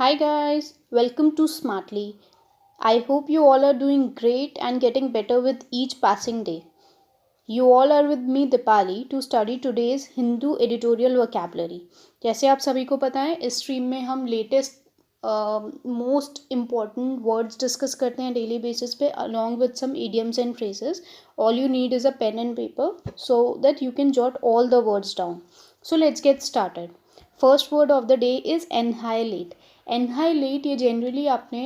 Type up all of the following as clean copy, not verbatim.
Hi guys, welcome to Smartly. I hope you all are doing great and getting better with each passing day. You all are with me Dipali to study today's Hindu editorial vocabulary. जैसे आप सभी को पता है इस stream में हम latest most important words discuss करते हैं डेली बेसिस पे along with some idioms and phrases. All you need is a pen and paper so that you can jot all the words down. So let's get started. First word of the day is annihilate. Annihilate ये generally आपने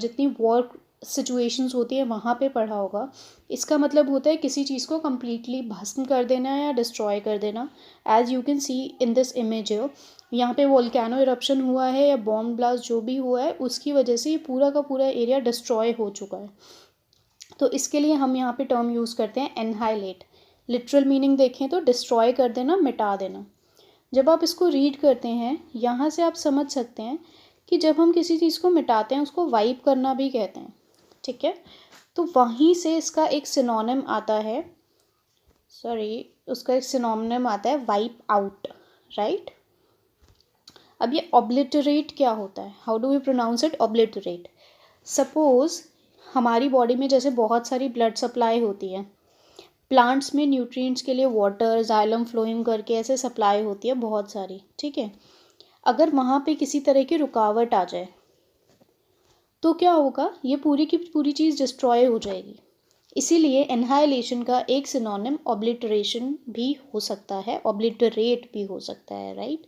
जितनी war situations होती है वहाँ पे पढ़ा होगा. इसका मतलब होता है किसी चीज़ को कम्प्लीटली भस्म कर देना या डिस्ट्रॉय कर देना. As you can see in this image यहाँ पे वोल्केनो इरप्शन हुआ है या बॉम्ब ब्लास्ट जो भी हुआ है उसकी वजह से ये पूरा का पूरा एरिया डिस्ट्रॉय हो चुका है. तो इसके लिए हम यहाँ पे टर्म यूज़ करते हैं एनहाइलेट. लिटरल मीनिंग देखें तो डिस्ट्रॉय कर देना, मिटा देना. जब आप इसको रीड करते हैं यहाँ से आप समझ सकते हैं कि जब हम किसी चीज़ को मिटाते हैं उसको वाइप करना भी कहते हैं. ठीक है, तो वहीं से इसका एक सिनोनिम आता है, उसका एक सिनोनिम आता है वाइप आउट. राइट. अब ये ऑब्लिटरेट क्या होता है? How do we pronounce it? Obliterate. Suppose हमारी बॉडी में जैसे बहुत सारी ब्लड सप्लाई होती है, प्लांट्स में न्यूट्रिएंट्स के लिए वाटर जाइलम फ्लोइम करके ऐसे सप्लाई होती है बहुत सारी. ठीक है, अगर वहाँ पे किसी तरह की रुकावट आ जाए तो क्या होगा? ये पूरी की पूरी चीज़ डिस्ट्रॉय हो जाएगी. इसीलिए एनहाइलेशन का एक सिनोनिम ऑब्लिटरेशन भी हो सकता है, ऑब्लिटरेट भी हो सकता है. राइट.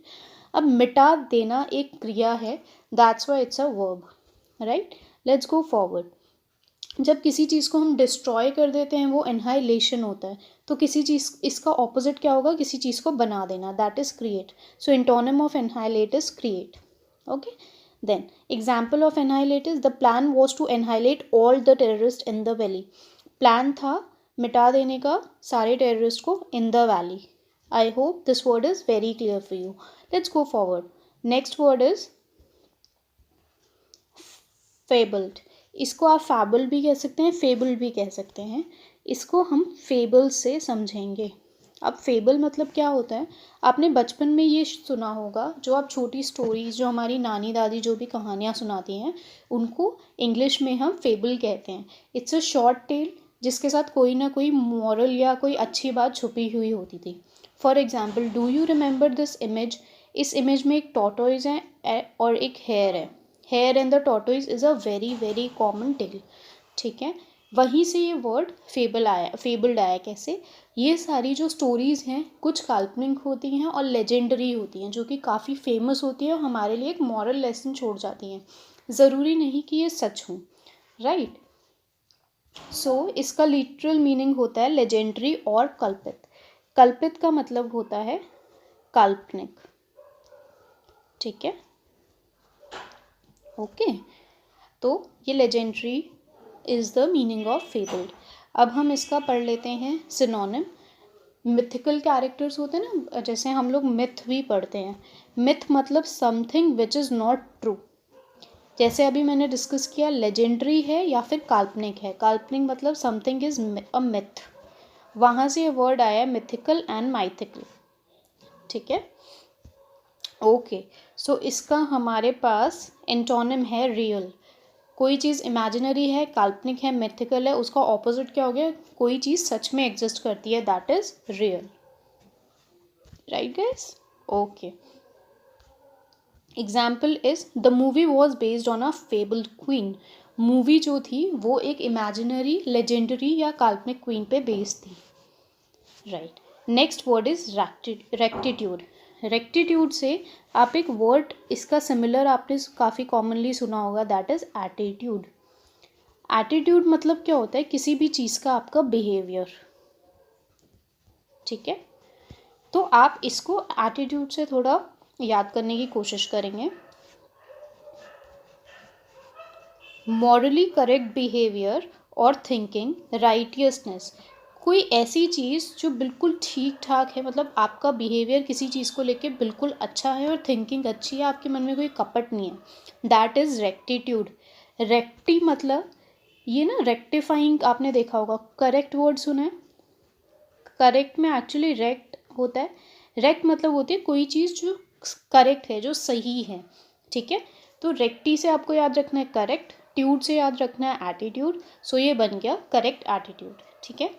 अब मिटा देना एक क्रिया है, that's why it's a verb. Right. Let's go forward. जब किसी चीज़ को हम डिस्ट्रॉय कर देते हैं वो एनहाइलेशन होता है. तो किसी चीज़, इसका ऑपोजिट क्या होगा? किसी चीज़ को बना देना, that is create. So antonym of annihilate is create. Okay. Then example of annihilate is the plan was to annihilate all the terrorist in the valley. Plan था मिटा देने का सारे टेररिस्ट को in the valley. I hope this word is very clear for you. Let's go forward. Next word is fabled. इसको आप फैबल भी कह सकते हैं, फेबल भी कह सकते हैं. इसको हम फेबल से समझेंगे. अब फेबल मतलब क्या होता है? आपने बचपन में ये सुना होगा, जो आप छोटी स्टोरीज जो हमारी नानी दादी जो भी कहानियाँ सुनाती हैं उनको इंग्लिश में हम फेबल कहते हैं. इट्स अ शॉर्ट टेल जिसके साथ कोई ना कोई मॉरल या कोई अच्छी बात छुपी हुई होती थी. For example, do you remember this image? इस इमेज में एक टॉर्टोइज है और एक हेयर है. Hare and the tortoise is a very very common tale. ठीक है, वहीं से ये वर्ड फेबल आया, फेबल्ड आया. कैसे? ये सारी जो स्टोरीज़ हैं कुछ काल्पनिक होती हैं और लेजेंडरी होती हैं जो कि काफ़ी फेमस होती है और हमारे लिए एक मॉरल लेसन छोड़ जाती हैं. ज़रूरी नहीं कि ये सच हों. राइट. सो इसका लिटरल मीनिंग होता है लेजेंडरी और कल्पित. कल्पित का मतलब होता है काल्पनिक. ठीक है. ओके. तो ये legendary is the meaning of fabled. अब हम इसका पढ़ लेते हैं सिनोनिम. मिथिकल कैरेक्टर्स होते हैं ना, जैसे हम लोग मिथ भी पढ़ते हैं. मिथ मतलब something which is not true. जैसे अभी मैंने डिस्कस किया, लेजेंडरी है या फिर काल्पनिक है. काल्पनिक मतलब समथिंग इज़ अ मिथ. वहाँ से ये वर्ड आया मिथिकल एंड माइथिकल. ठीक है. ओके. सो इसका हमारे पास एंटोनिम है रियल. कोई चीज़ इमेजिनरी है, काल्पनिक है, मिथिकल है, उसका ऑपोजिट क्या हो गया? कोई चीज़ सच में एग्जिस्ट करती है, that is real. Right guys? Okay. Example is the movie was based on a fabled queen. Movie जो थी वो एक इमेजिनरी, लेजेंडरी या काल्पनिक क्वीन पे बेस्ड थी. Right. Next word is rectitude. Rectitude से आप एक वर्ड इसका सिमिलर आपने काफ़ी कॉमनली सुना होगा, दैट इज़ एटीट्यूड. एटीट्यूड मतलब क्या होता है? किसी भी चीज़ का आपका बिहेवियर. ठीक है. तो आप इसको एटीट्यूड से थोड़ा याद करने की कोशिश करेंगे. मॉरली करेक्ट बिहेवियर और थिंकिंग, राइटियसनेस. कोई ऐसी चीज़ जो बिल्कुल ठीक ठाक है, मतलब आपका बिहेवियर किसी चीज़ को लेके बिल्कुल अच्छा है और थिंकिंग अच्छी है, आपके मन में कोई कपट नहीं है, दैट इज़ रेक्टिट्यूड. रेक्टी मतलब ये ना, रेक्टिफाइंग आपने देखा होगा. करेक्ट वर्ड सुना है? करेक्ट में एक्चुअली रेक्ट होता है. रेक्ट मतलब होती है कोई चीज़ जो करेक्ट है, जो सही है. ठीक है. तो रेक्टी से आपको याद रखना है करेक्ट, ट्यूड से याद रखना है एटीट्यूड, सो ये बन गया करेक्ट एटीट्यूड। ठीक है,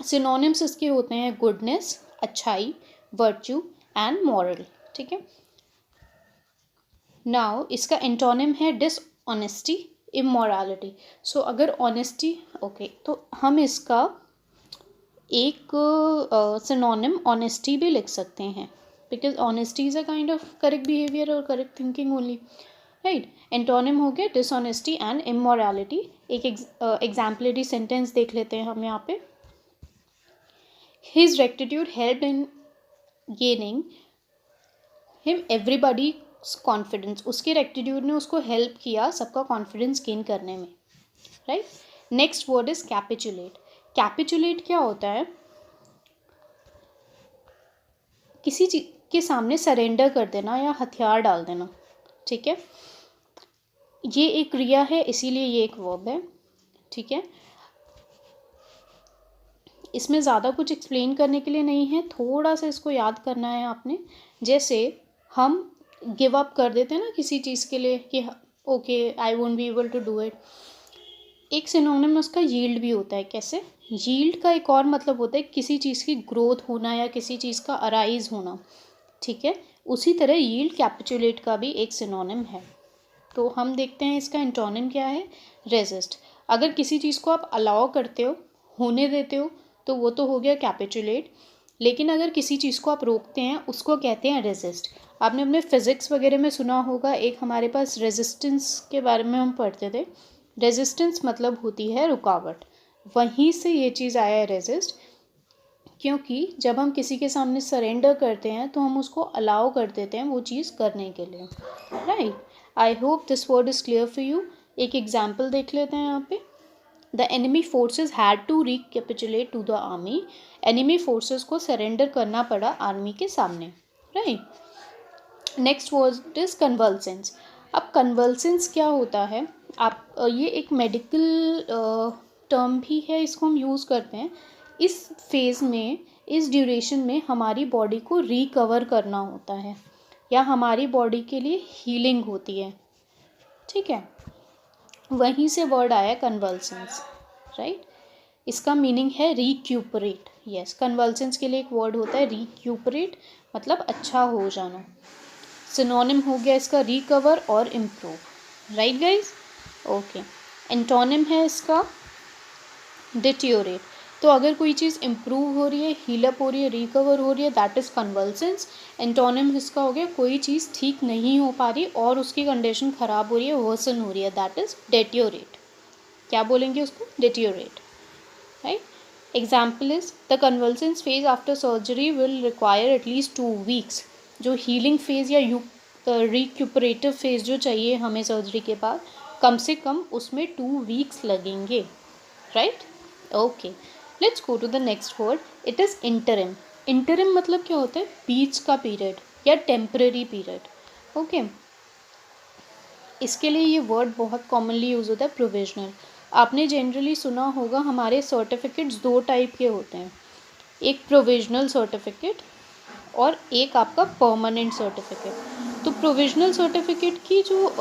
सिनोनिम्स इसके होते हैं गुडनेस, अच्छाई, वर्च्यू एंड मॉरल। ठीक है, नाउ इसका एंटोनिम है डिसऑनेस्टी, इमोरालिटी। सो अगर ऑनेस्टी, ओके, तो हम इसका एक सिनोनिम ऑनेस्टी भी लिख सकते हैं, because honesty is a kind of correct behaviour और correct thinking only, right. Antonym हो गया डिसऑनेस्टी एंड इमोरालिटी। एक एग्जाम्पलरी सेंटेंस देख लेते हैं हम यहाँ पे। His rectitude help in gaining him everybody confidence, उसके रेक्टिट्यूड ने उसको हेल्प किया सबका कॉन्फिडेंस गेन करने में, right. Next word is capitulate. Capitulate क्या होता है? किसी चीज के सामने सरेंडर कर देना या हथियार डाल देना। ठीक है, ये एक क्रिया है इसीलिए ये एक वर्ब है। ठीक है, इसमें ज़्यादा कुछ एक्सप्लेन करने के लिए नहीं है, थोड़ा सा इसको याद करना है आपने। जैसे हम गिव अप कर देते हैं ना किसी चीज़ के लिए कि okay I won't be able to do it, एक सिनोनिम उसका यील्ड भी होता है। कैसे? यील्ड का एक और मतलब होता है किसी चीज़ की ग्रोथ होना या किसी चीज़ का अराइज होना। ठीक है, उसी तरह यील्ड कैपिचुलेट का भी एक सिनोनिम है। तो हम देखते हैं इसका एंटोनिम क्या है, रेजिस्ट। अगर किसी चीज़ को आप अलाउ करते हो, होने देते हो, तो वो तो हो गया कैपिचुलेट। लेकिन अगर किसी चीज़ को आप रोकते हैं उसको कहते हैं रेजिस्ट। आपने अपने फिज़िक्स वगैरह में सुना होगा, एक हमारे पास रेजिस्टेंस के बारे में हम पढ़ते थे। रेजिस्टेंस मतलब होती है रुकावट, वहीं से ये चीज़ आया है रेजिस्ट, क्योंकि जब हम किसी के सामने सरेंडर करते हैं तो हम उसको अलाउ कर देते हैं वो चीज़ करने के लिए, right. I hope this word is clear for you. एक एग्जाम्पल देख लेते हैं यहाँ पे। The enemy forces had to recapitulate to the army. Enemy forces को सरेंडर करना पड़ा आर्मी के सामने, right. Next word is convalescence. अब कन्वल्सेंस क्या होता है, आप ये एक मेडिकल टर्म भी है, इसको हम यूज़ करते हैं। इस फेज़ में, इस ड्यूरेशन में हमारी बॉडी को रिकवर करना होता है या हमारी बॉडी के लिए हीलिंग होती है। ठीक है, वहीं से वर्ड आया कन्वल्सेंस, राइट। इसका मीनिंग है रिक्यूपरेट। यस, कन्वल्सेंस के लिए एक वर्ड होता है रिक्यूपरेट, मतलब अच्छा हो जाना। सिनोनिम हो गया इसका रिकवर और improve, right guys. Okay, antonym है इसका डिटियोरेट। तो अगर कोई चीज़ इम्प्रूव हो रही है, हीलअप हो रही है, रिकवर हो रही है, दैट इज़ कन्वल्सेंस। एंटोनिम इसका हो गया कोई चीज़ ठीक नहीं हो पा रही और उसकी कंडीशन ख़राब हो रही है, वर्सन हो रही है, दैट इज़ डेटियोरेट। क्या बोलेंगे उसको? Deteriorate, right. Example is the convalescence phase after surgery will require at least 2 weeks. जो हीलिंग फेज़ या रिक्यूपरेटिव फेज़ जो चाहिए हमें सर्जरी के बाद, कम से कम उसमें 2 वीक्स लगेंगे, right. Okay, let's go to the next word. It is interim. Interim मतलब क्या होता है? बीच का पीरियड या टेम्परेरी पीरियड। ओके, इसके लिए ये वर्ड बहुत कॉमनली यूज़ होता है, प्रोविजनल। आपने जनरली सुना होगा हमारे सर्टिफिकेट्स 2 टाइप के होते हैं, एक प्रोविजनल सर्टिफिकेट और एक आपका परमानेंट सर्टिफिकेट। तो प्रोविजनल सर्टिफिकेट की जो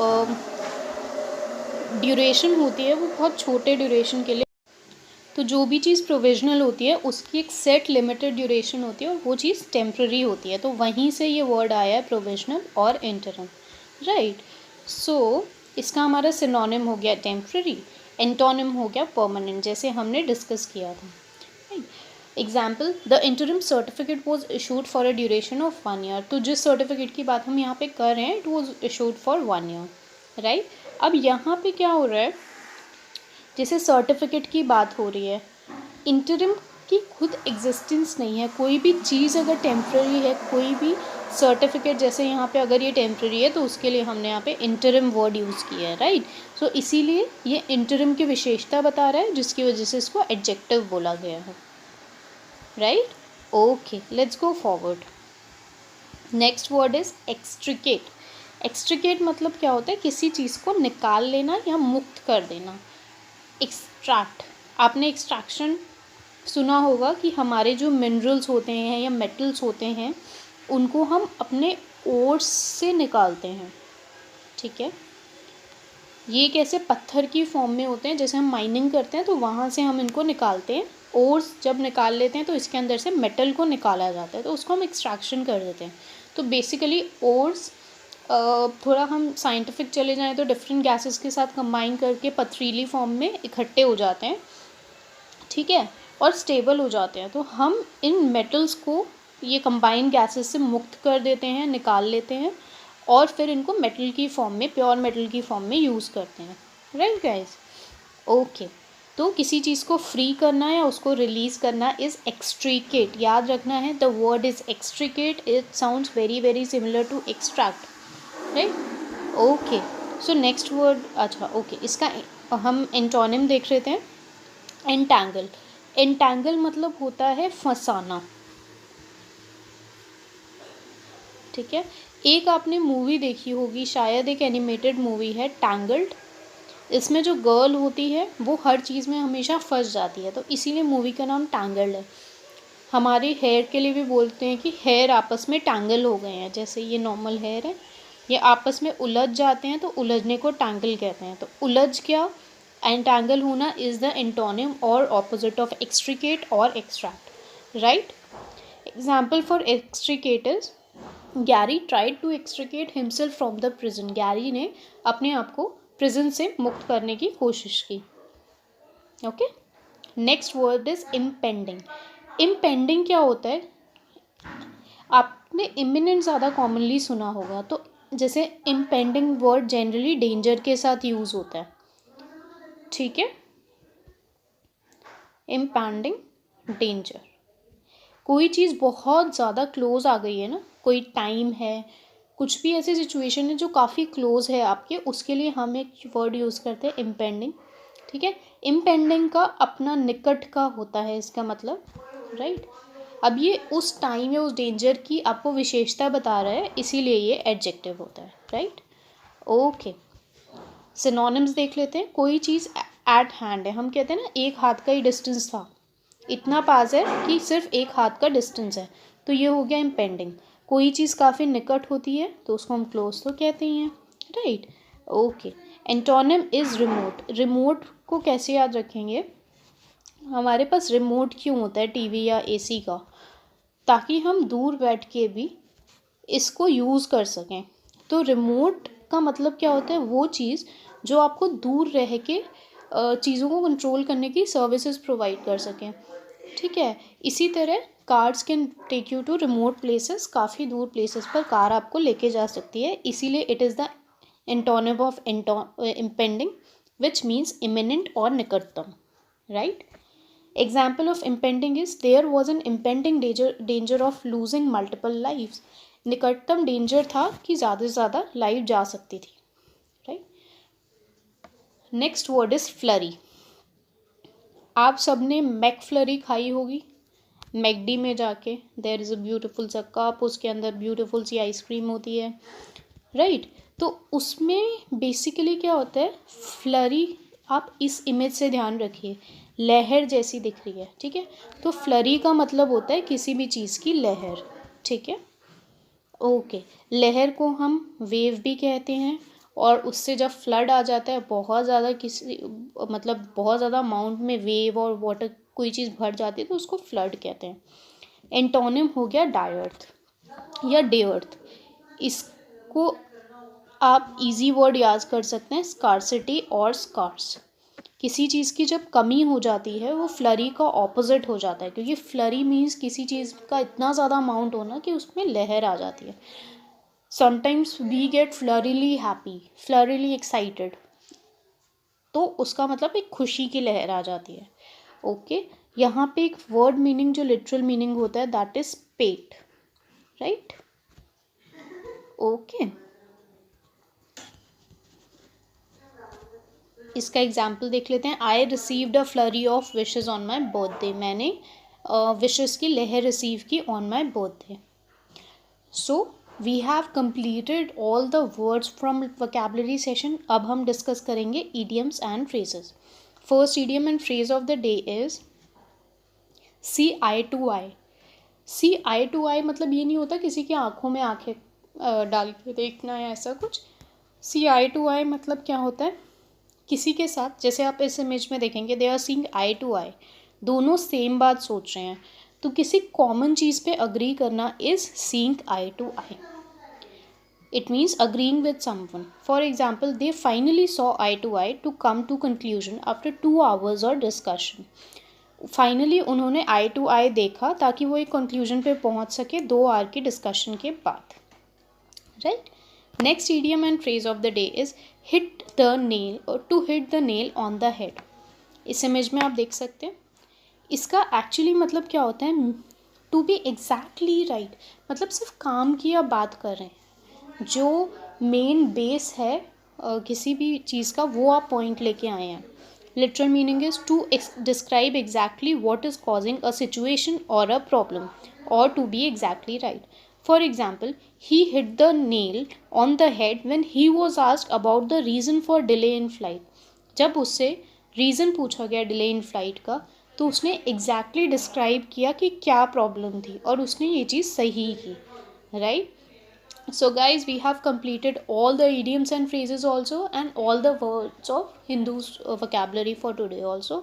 ड्यूरेशन होती है वो बहुत छोटे ड्यूरेशन के लिए, तो जो भी चीज़ प्रोविजनल होती है उसकी एक सेट लिमिटेड ड्यूरेशन होती है और वो चीज़ टेम्प्रेरी होती है। तो वहीं से ये वर्ड आया है प्रोविजनल और इंटरिम, राइट। सो इसका हमारा सिनोनिम हो गया टेम्प्रेरी, एंटोनिम हो गया परमानेंट, जैसे हमने डिस्कस किया था, right. Example, the interim certificate was issued for a duration of 1 year. तो जिस सर्टिफिकेट की बात हम यहाँ पे कर रहे हैं, it was issued for 1 year, right. अब यहाँ पे क्या हो रहा है, जैसे सर्टिफिकेट की बात हो रही है, इंटरिम की खुद एग्जिस्टेंस नहीं है। कोई भी चीज़ अगर टेम्प्रेरी है, कोई भी सर्टिफिकेट जैसे यहाँ पे अगर ये टेम्प्रेरी है तो उसके लिए हमने यहाँ पे इंटरिम वर्ड यूज़ किया है, राइट। सो इसीलिए ये इंटरिम की विशेषता बता रहा है, जिसकी वजह से इसको एडजेक्टिव बोला गया है, right. Okay, let's go forward. Next word is extricate. Extricate मतलब क्या होता है? किसी चीज़ को निकाल लेना या मुक्त कर देना। एक्सट्रैक्ट, आपने एक्सट्रैक्शन सुना होगा कि हमारे जो मिनरल्स होते हैं या मेटल्स होते हैं उनको हम अपने ओर्स से निकालते हैं, ठीक है, ये कैसे पत्थर की फॉर्म में होते हैं, जैसे हम माइनिंग करते हैं तो वहाँ से हम इनको निकालते हैं। ओर्स जब निकाल लेते हैं तो इसके अंदर से मेटल को निकाला जाता है, तो उसको हम एक्सट्रैक्शन कर देते हैं। तो बेसिकली ओर्स थोड़ा हम साइंटिफिक चले जाएं तो डिफरेंट गैसेस के साथ कंबाइन करके पथरीली फॉर्म में इकट्ठे हो जाते हैं, ठीक है, और स्टेबल हो जाते हैं। तो हम इन मेटल्स को ये कंबाइंड गैसेस से मुक्त कर देते हैं, निकाल लेते हैं, और फिर इनको मेटल की फॉर्म में, प्योर मेटल की फॉर्म में यूज़ करते हैं। Right guys, okay. तो किसी चीज़ को फ्री करना या उसको रिलीज़ करना इज़ एक्सट्रीकेट, याद रखना है, the word is extricate, it sounds very very similar to extract, right. Okay, so next word, अच्छा ओके, इसका हम एंटोनिम देख लेते हैं। एंटैंगल, एंटैंगल मतलब होता है फंसाना, ठीक है। एक आपने मूवी देखी होगी शायद, एक एनिमेटेड मूवी है टैंगल्ड। इसमें जो गर्ल होती है वो हर चीज़ में हमेशा फंस जाती है, तो इसीलिए मूवी का नाम टैंगल्ड है। हमारे हेयर के लिए भी बोलते हैं कि हेयर आपस में टैंगल हो गए हैं, जैसे ये नॉर्मल हेयर है, ये आपस में उलझ जाते हैं तो उलझने को टैंगल कहते हैं। तो उलझ क्या, एंटैंगल होना इज़ द एंटोनिम और ऑपोजिट ऑफ एक्सट्रिकेट और extract, right. Example for extricate is Gary tried to extricate himself from the prison, Gary ने अपने आप को प्रिजन से मुक्त करने की कोशिश की। Okay, next word is impending. Impending क्या होता है, आपने इमिनेंट ज़्यादा कॉमनली सुना होगा, तो जैसे इम्पेंडिंग वर्ड जनरली डेंजर के साथ यूज़ होता है, ठीक है। इम्पेंडिंग, डेंजर, कोई चीज़ बहुत ज़्यादा क्लोज आ गई है ना, कोई टाइम है, कुछ भी ऐसी सिचुएशन है जो काफ़ी क्लोज है आपके, उसके लिए हम एक वर्ड यूज़ करते हैं इम्पेंडिंग, ठीक है। इम्पेंडिंग का अपना निकट का होता है इसका मतलब, राइट। अब ये उस टाइम या उस डेंजर की आपको विशेषता बता रहा है, इसीलिए ये एडजेक्टिव होता है, राइट। ओके, सिनोनिम्स देख लेते हैं। कोई चीज़ एट हैंड है, हम कहते हैं ना एक हाथ का ही डिस्टेंस था, इतना पास है कि सिर्फ एक हाथ का डिस्टेंस है, तो ये हो गया इम्पेंडिंग। कोई चीज़ काफ़ी निकट होती है तो उसको हम क्लोज तो कहते ही हैं, right. Okay, antonym is remote. Remote को कैसे याद रखेंगे, हमारे पास रिमोट क्यों होता है टीवी या एसी का, ताकि हम दूर बैठ के भी इसको यूज़ कर सकें। तो रिमोट का मतलब क्या होता है, वो चीज़ जो आपको दूर रह के चीज़ों को कंट्रोल करने की सर्विसेज प्रोवाइड कर सकें, ठीक है। इसी तरह cars can take you to remote places, काफ़ी दूर प्लेसेस पर कार आपको लेके जा सकती है, इसीलिए it is the antonym of impending which means imminent और निकटतम, right. Example of impending is there was an impending danger of losing multiple lives, निकटतम डेंजर था कि ज़्यादा से ज़्यादा लाइव जा सकती थी, right. Next word is flurry. आप सबने मैक फ्लरी खाई होगी, मैकडी में जाके देयर इज़ अ ब्यूटीफुल सा कप, उसके अंदर ब्यूटीफुल सी आइसक्रीम होती है, राइट। तो उसमें बेसिकली क्या होता है, फ्लरी, आप इस इमेज से ध्यान रखिए, लहर जैसी दिख रही है, ठीक है। तो फ्लरी का मतलब होता है किसी भी चीज़ की लहर, ठीक है। ओके, लहर को हम वेव भी कहते हैं, और उससे जब फ्लड आ जाता है बहुत ज़्यादा, किसी मतलब बहुत ज़्यादा अमाउंट में वेव और वाटर कोई चीज़ भर जाती है तो उसको फ्लड कहते हैं। एंटोनिम हो गया डायर्थ या डेअर्थ, इसको आप इजी वर्ड याद कर सकते हैं, स्कार्सिटी और स्कार्स। किसी चीज़ की जब कमी हो जाती है वो फ्लरी का ऑपोजिट हो जाता है, क्योंकि फ्लरी मीन्स किसी चीज़ का इतना ज़्यादा अमाउंट होना कि उसमें लहर आ जाती है। Sometimes we get flurrily happy, flurrily excited, तो उसका मतलब एक खुशी की लहर आ जाती है। ओके, यहाँ पे एक वर्ड मीनिंग जो लिटरल मीनिंग होता है that is pet, right. Okay, इसका एग्जाम्पल देख लेते हैं। I received a flurry of wishes on my birthday, मैंने विशेज़ की लहर रिसीव की on my birthday. So we have completed all the words from vocabulary session. अब हम डिस्कस करेंगे idioms and phrases. First idiom and phrase of the day is see eye to eye. See eye to eye मतलब ये नहीं होता किसी की आंखों में आंखें डाल के देखना है ऐसा कुछ। सी आई टू आई मतलब क्या होता है, किसी के साथ, जैसे आप इस इमेज में देखेंगे they are seeing eye to eye, दोनों सेम बात सोच रहे हैं, तो किसी कॉमन चीज़ पे अग्री करना is seeing eye to eye. It means agreeing with someone. For example, they finally saw eye to eye to come to conclusion after 2 hours or discussion. Finally उन्होंने आई टू आई देखा ताकि वो एक कंक्लूजन पे पहुंच सके 2 आवर की डिस्कशन के बाद. Right. Next idiom and phrase of the day is hit the nail, और to hit the nail on the head. इस इमेज में आप देख सकते हैं, इसका एक्चुअली मतलब क्या होता है, टू बी एग्जैक्टली राइट, मतलब सिर्फ काम की आप बात कर रहे हैं, जो मेन बेस है किसी भी चीज़ का वो आप पॉइंट लेके आए हैं. Literal meaning is to describe exactly what is causing a situation और अ प्रॉब्लम, और to be exactly right. For example, he hit the nail on the head when he was asked about the reason for delay in flight. जब उससे reason पूछा गया delay in flight का, तो उसने exactly describe किया कि क्या प्रॉब्लम थी, और उसने ये चीज़ सही की. Right. So guys, we have completed all the idioms and phrases also, and all the words of Hindu's vocabulary for today also.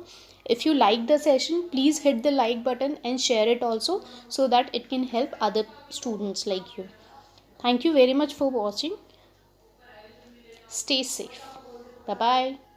If you like the session, please hit the like button and share it also, so that it can help other students like you. Thank you very much for watching. Stay safe. Bye bye.